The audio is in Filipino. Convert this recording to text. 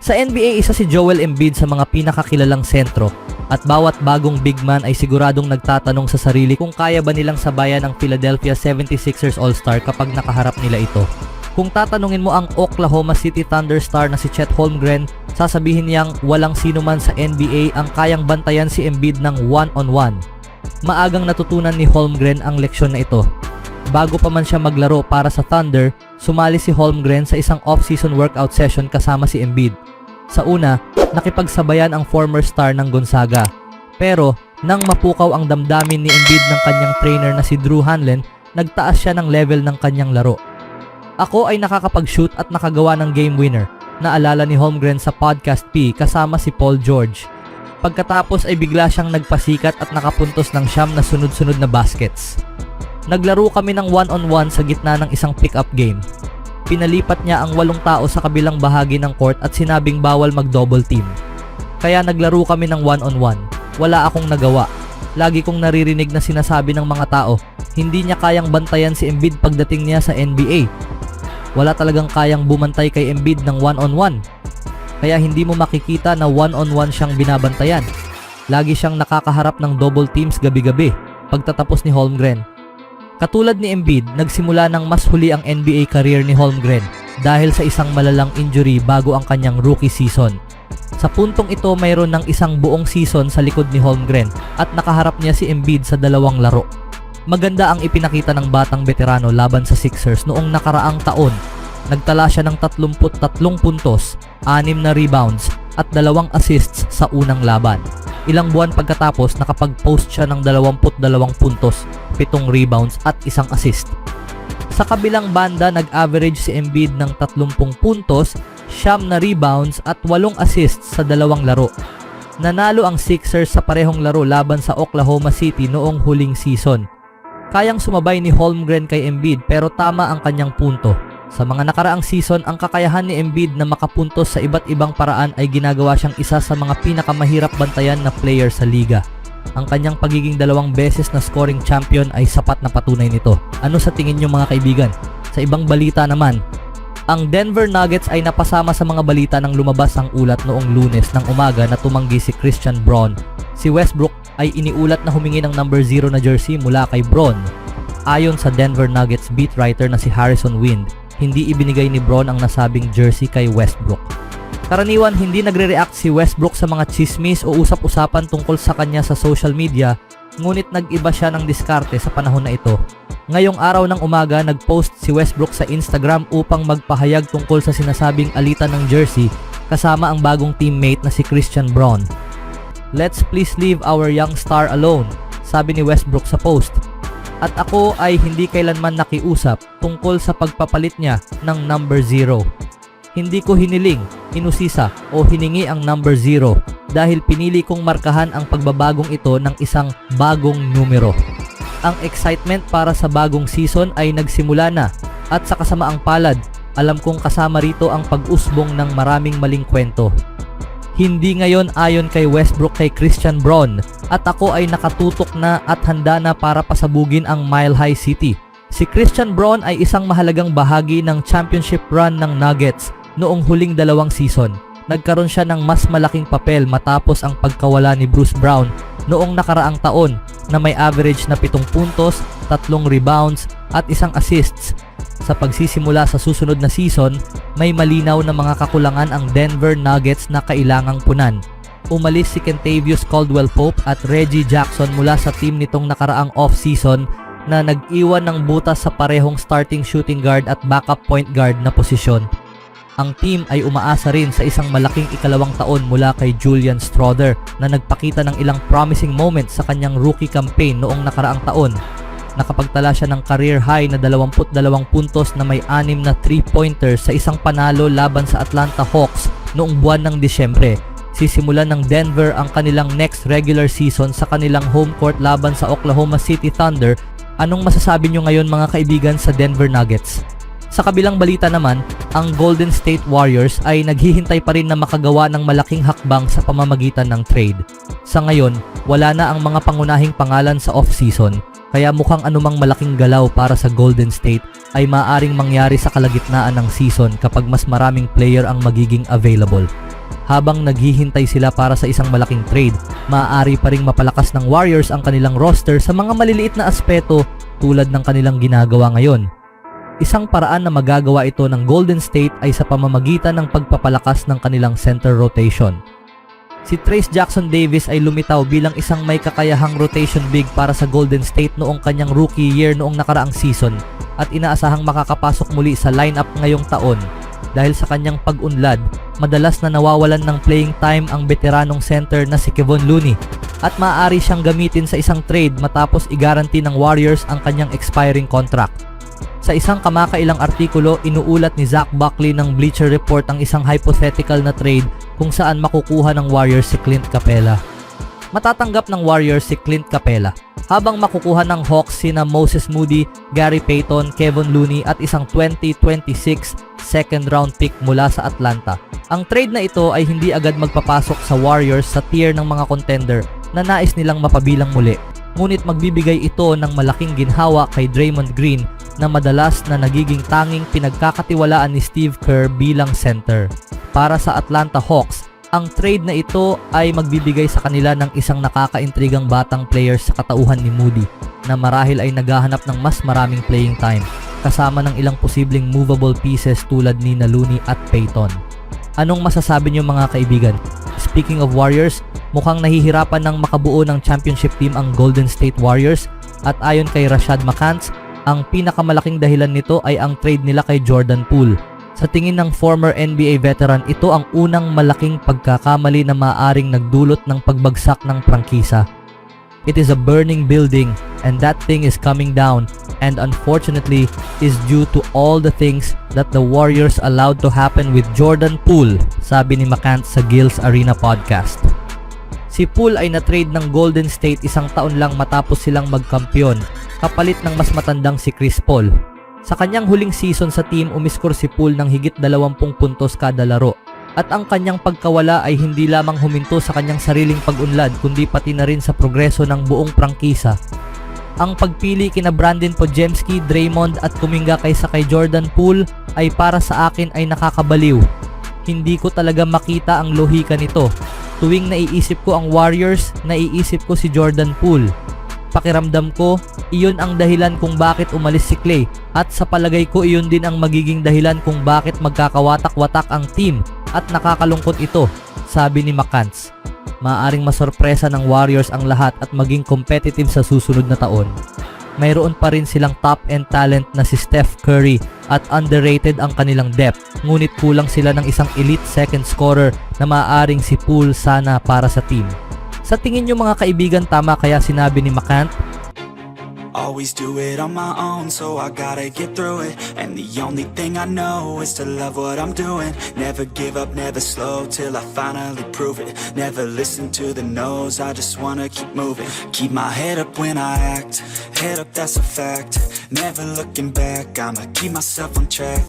Sa NBA, isa si Joel Embiid sa mga pinakakilalang sentro at bawat bagong big man ay siguradong nagtatanong sa sarili kung kaya ba nilang sabayan ang Philadelphia 76ers All-Star kapag nakaharap nila ito. Kung tatanungin mo ang Oklahoma City Thunder star na si Chet Holmgren, sasabihin niyang walang sino man sa NBA ang kayang bantayan si Embiid ng one-on-one. Maagang natutunan ni Holmgren ang leksyon na ito. Bago pa man siya maglaro para sa Thunder, sumali si Holmgren sa isang off-season workout session kasama si Embiid. Sa una, nakipagsabayan ang former star ng Gonzaga. Pero, nang mapukaw ang damdamin ni Embiid ng kanyang trainer na si Drew Hanlen, nagtaas siya ng level ng kanyang laro. Ako ay nakakapag-shoot at nakagawa ng game winner, naalala ni Holmgren sa Podcast P kasama si Paul George. Pagkatapos ay bigla siyang nagpasikat at nakapuntos ng 9 na sunod-sunod na baskets. Naglaro kami ng one-on-one sa gitna ng isang pick-up game. Pinalipat niya ang 8 tao sa kabilang bahagi ng court at sinabing bawal mag-double team. Kaya naglaro kami ng one-on-one. Wala akong nagawa. Lagi kong naririnig na sinasabi ng mga tao, hindi niya kayang bantayan si Embiid pagdating niya sa NBA. Wala talagang kayang bumantay kay Embiid ng one-on-one. Kaya hindi mo makikita na one-on-one siyang binabantayan. Lagi siyang nakakaharap ng double teams gabi-gabi, pagtatapos ni Holmgren. Katulad ni Embiid, nagsimula ng mas huli ang NBA career ni Holmgren dahil sa isang malalang injury bago ang kanyang rookie season. Sa puntong ito, mayroon ng isang buong season sa likod ni Holmgren at nakaharap niya si Embiid sa 2 laro. Maganda ang ipinakita ng batang veterano laban sa Sixers noong nakaraang taon. Nagtala siya ng 33 puntos, 6 na rebounds at 2 assists sa unang laban. Ilang buwan pagkatapos, nakapag-post siya ng 22 puntos, 7 rebounds at 1 assist. Sa kabilang banda, nag-average si Embiid ng 30 puntos, 9 na rebounds at 8 assists sa 2 laro. Nanalo ang Sixers sa parehong laro laban sa Oklahoma City noong huling season. Kayang sumabay ni Holmgren kay Embiid pero tama ang kanyang punto. Sa mga nakaraang season, ang kakayahan ni Embiid na makapuntos sa iba't ibang paraan ay ginagawa siyang isa sa mga pinakamahirap bantayan na player sa liga. Ang kanyang pagiging 2 beses na scoring champion ay sapat na patunay nito. Ano sa tingin niyo mga kaibigan? Sa ibang balita naman, ang Denver Nuggets ay napasama sa mga balita nang lumabas ang ulat noong Lunes ng umaga na tumanggi si Christian Braun. Si Westbrook ay iniulat na humingi ng number 0 na jersey mula kay Braun. Ayon sa Denver Nuggets beat writer na si Harrison Wind, hindi ibinigay ni Braun ang nasabing jersey kay Westbrook. Karaniwan hindi nagre-react si Westbrook sa mga chismis o usap-usapan tungkol sa kanya sa social media, ngunit nag-iba siya ng diskarte sa panahon na ito. Ngayong araw ng umaga, nag-post si Westbrook sa Instagram upang magpahayag tungkol sa sinasabing alitan ng jersey kasama ang bagong teammate na si Christian Braun. "Let's please leave our young star alone," sabi ni Westbrook sa post. "At ako ay hindi kailanman nakiusap tungkol sa pagpapalit niya ng number 0. Hindi ko hiniling, inusisa o hiningi ang number 0 dahil pinili kong markahan ang pagbabagong ito ng isang bagong numero. Ang excitement para sa bagong season ay nagsimula na at sa kasamaang palad, alam kong kasama rito ang pag-usbong ng maraming maling kwento. Hindi ngayon ayon kay Westbrook kay Christian Braun at ako ay nakatutok na at handa na para pasabugin ang Mile High City. Si Christian Braun ay isang mahalagang bahagi ng championship run ng Nuggets noong huling 2 season. Nagkaroon siya ng mas malaking papel matapos ang pagkawala ni Bruce Brown noong nakaraang taon na may average na 7 puntos, 3 rebounds at 1 assists. Sa pagsisimula sa susunod na season, may malinaw na mga kakulangan ang Denver Nuggets na kailangang punan. Umalis si Kentavious Caldwell-Pope at Reggie Jackson mula sa team nitong nakaraang off-season na nag-iwan ng butas sa parehong starting shooting guard at backup point guard na posisyon. Ang team ay umaasa rin sa isang malaking ikalawang taon mula kay Julian Strawther na nagpakita ng ilang promising moments sa kanyang rookie campaign noong nakaraang taon. Nakapagtala siya ng career high na 22 puntos na may 6 na 3-pointers sa isang panalo laban sa Atlanta Hawks noong buwan ng Disyembre. Sisimulan ng Denver ang kanilang next regular season sa kanilang home court laban sa Oklahoma City Thunder. Anong masasabi nyo ngayon mga kaibigan sa Denver Nuggets? Sa kabilang balita naman, ang Golden State Warriors ay naghihintay pa rin na makagawa ng malaking hakbang sa pamamagitan ng trade. Sa ngayon, wala na ang mga pangunahing pangalan sa off-season, kaya mukhang anumang malaking galaw para sa Golden State ay maaaring mangyari sa kalagitnaan ng season kapag mas maraming player ang magiging available. habang naghihintay sila para sa isang malaking trade. Maaari pa ring mapalakas ng Warriors ang kanilang roster sa mga maliliit na aspeto tulad ng kanilang ginagawa ngayon. Isang paraan na magagawa ito ng Golden State ay sa pamamagitan ng pagpapalakas ng kanilang center rotation. Si Trayce Jackson Davis ay lumitaw bilang isang may kakayahang rotation big para sa Golden State noong kanyang rookie year noong nakaraang season at inaasahang makakapasok muli sa lineup ngayong taon. Dahil sa kanyang pag-unlad, madalas na nawawalan ng playing time ang veteranong center na si Kevon Looney at maaari siyang gamitin sa isang trade matapos i-guarantee ng Warriors ang kanyang expiring contract. Sa isang kamakailang artikulo, inuulat ni Zach Buckley ng Bleacher Report ang isang hypothetical na trade kung saan makukuha ng Warriors si Clint Capela. Matatanggap ng Warriors si Clint Capela, habang makukuha ng Hawks sina Moses Moody, Gary Payton, Kevon Looney at isang 2026 second round pick mula sa Atlanta. Ang trade na ito ay hindi agad magpapasok sa Warriors sa tier ng mga contender na nais nilang mapabilang muli. Ngunit magbibigay ito ng malaking ginhawa kay Draymond Green na madalas na nagiging tanging pinagkakatiwalaan ni Steve Kerr bilang center. Para sa Atlanta Hawks, ang trade na ito ay magbibigay sa kanila ng isang nakakaintrigang batang player sa katauhan ni Moody na marahil ay naghahanap ng mas maraming playing time kasama ng ilang posibleng movable pieces tulad ni Looney at Payton. Anong masasabi niyo mga kaibigan? Speaking of Warriors, mukhang nahihirapan ng makabuo ng championship team ang Golden State Warriors at ayon kay Rashad McCants, ang pinakamalaking dahilan nito ay ang trade nila kay Jordan Poole. Sa tingin ng former NBA veteran, ito ang unang malaking pagkakamali na maaaring nagdulot ng pagbagsak ng prangkisa. It is a burning building and that thing is coming down and unfortunately is due to all the things that the Warriors allowed to happen with Jordan Poole, sabi ni McCants sa Gil's Arena podcast. Si Poole ay na-trade ng Golden State isang taon lang matapos silang magkampiyon, kapalit ng mas matandang si Chris Paul. Sa kanyang huling season sa team, umiskor si Poole ng higit 20 puntos kada laro. At ang kanyang pagkawala ay hindi lamang huminto sa kanyang sariling pag-unlad kundi pati na rin sa progreso ng buong prangkisa. Ang pagpili kina Brandon Podziemski, Draymond at Kuminga kaysa kay Jordan Poole ay para sa akin ay nakakabaliw. Hindi ko talaga makita ang lohika nito. Tuwing naiisip ko ang Warriors, naiisip ko si Jordan Poole. Pakiramdam ko, iyon ang dahilan kung bakit umalis si Klay at sa palagay ko iyon din ang magiging dahilan kung bakit magkakawatak-watak ang team at nakakalungkot ito, sabi ni McCants. Maaaring masorpresa ng Warriors ang lahat at maging competitive sa susunod na taon. Mayroon pa rin silang top-end talent na si Steph Curry at underrated ang kanilang depth, ngunit kulang sila ng isang elite second scorer na maaaring si Poole sana para sa team. Sa tingin nyo mga kaibigan, tama kaya sinabi ni McCant? Always do it on my own, so I gotta get through it. And the only thing I know is to love what I'm doing. Never give up, never slow, till I finally prove it. Never listen to the no's, I just wanna keep moving. Keep my head up when I act, head up that's a fact. Never looking back, I'ma keep myself on track.